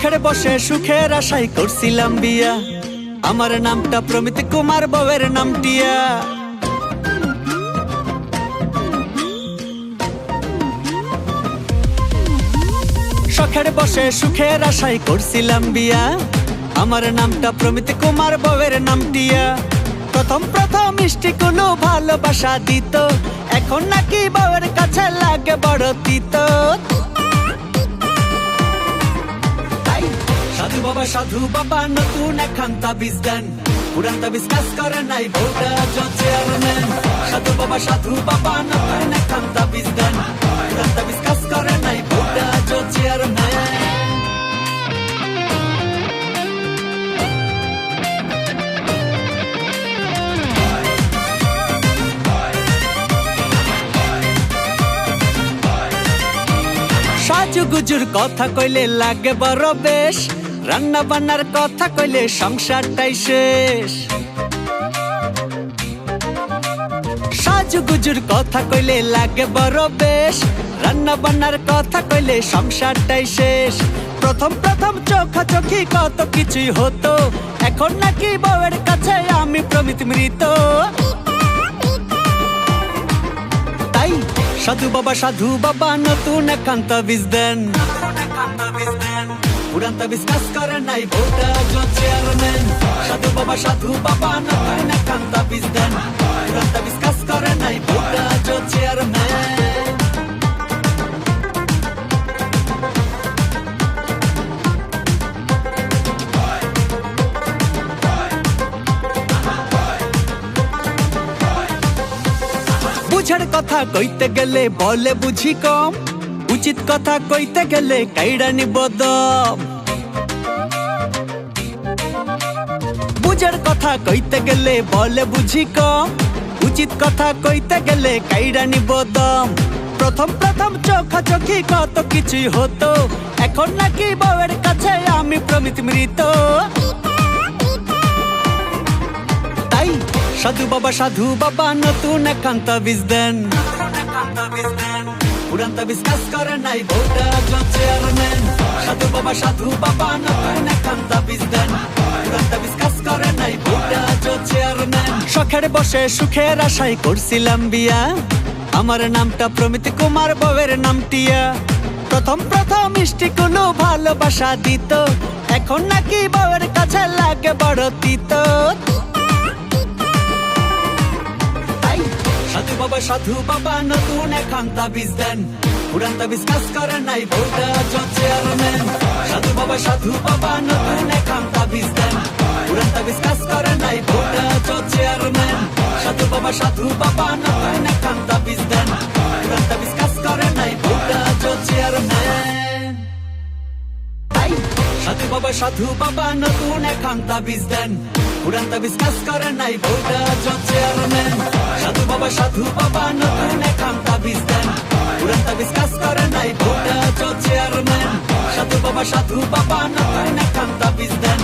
শখের বসে সুখের আশায় করছিলাম বিয়া, আমার নামটা প্রমিত কুমার, বউয়ের নাম টিয়া। শখের বসে সুখের আশায় করছিলাম বিয়া, আমার নামটা প্রমিত কুমার, বউয়ের নাম টিয়া। প্রথম প্রথম মিষ্টি কোনো ভালোবাসা দিত, এখন নাকি বউয়ের কাছে লাগে বড় তিতো। সাধু বাবা সাধু বাবা নতুন একখান তাবিজ দেন, পুরান তাবিজ কাজ করে নাই বউটা চেয়ারম্যান। সাধু বাবা সাধু বাবা নতুন একখান তাবিজ দেন, পুরান তাবিজ কাজ করে নাই বউটা চেয়ারম্যান। সাজুগুজুর কথা কইলে লাগে বড় বেশ, রান্না বান্নার কথা কইলে সংসারটাই শেষ। সাজুগুজুর কথা কইলে লাগে বড় বেশ, রান্না বান্নার কথা কইলে সংসারটাই শেষ। প্রথম প্রথম চোখাচোখি কত কিছুই হতো, এখন নাকি বউয়ের কাছে আমি প্রমিত মৃত। তাই সাধু বাবা নতুন একখান তাবিজ দেন, পুরান তাবিজ কাজ করে নাই বউটা চেয়ারম্যান। সাধু বাবা নতুন একখান তাবিজ দেন, পুরান তাবিজ কাজ করে নাই বউটা চেয়ারম্যান। বুঝার কথা কইতে গেলে বলে বুঝি কম, উচিত কথা কইতে গেলে কাইড়া নিব দম। বুঝার কথা কইতে গেলে বলে বুঝি কম, উচিত কথা কইতে গেলে কাইড়া নিব দম। প্রথম প্রথম চোখাচোখি কত কিছুই হতো, এখন নাকি বউয়ের কাছে আমি প্রমিত মৃত। তাই সাধু বাবা নতুন একখান তাবিজ দেন, পুরান তাবিজ কাজ করে নাই বউটা চেয়ারম্যান। সাধু বাবা নতুন একখান তাবিজ দেন, পুরান তাবিজ কাজ করে নাই বউটা চেয়ারম্যান। শখের বসে সুখের আশায় করছিলাম বিয়া, আমার নামটা প্রমিত কুমার, বউয়ের নাম টিয়া। প্রথম প্রথম মিষ্টি কোনো ভালোবাসা দিত, এখন নাকি বউয়ের কাছে লাগে বড় তিতো। সাধু বাবা নতুন একখান তাবিজ দেন, পুরান তাবিজ কাজ করে নাই বউটা চেয়ারম্যান। সাধু বাবা নতুন একখান তাবিজ দেন, পুরান তাবিজ কাজ করে নাই বউটা চেয়ারম্যান। সাধু বাবা নতুন একখান তাবিজ দেন, পুরান তাবিজ কাজ করে নাই বউটা চেয়ারম্যান। তাই সাধু বাবা নতুন একখান তাবিজ দেন, পুরান তাবিজ কাজ করে নাই বউটা চেয়ারম্যান। সাধু বাবা নতুন একখান তাবিজ দেন, পুরান তাবিজ কাজ করে নাই বউটা চেয়ারম্যান। সাধু বাবা নতুন একখান তাবিজ দেন,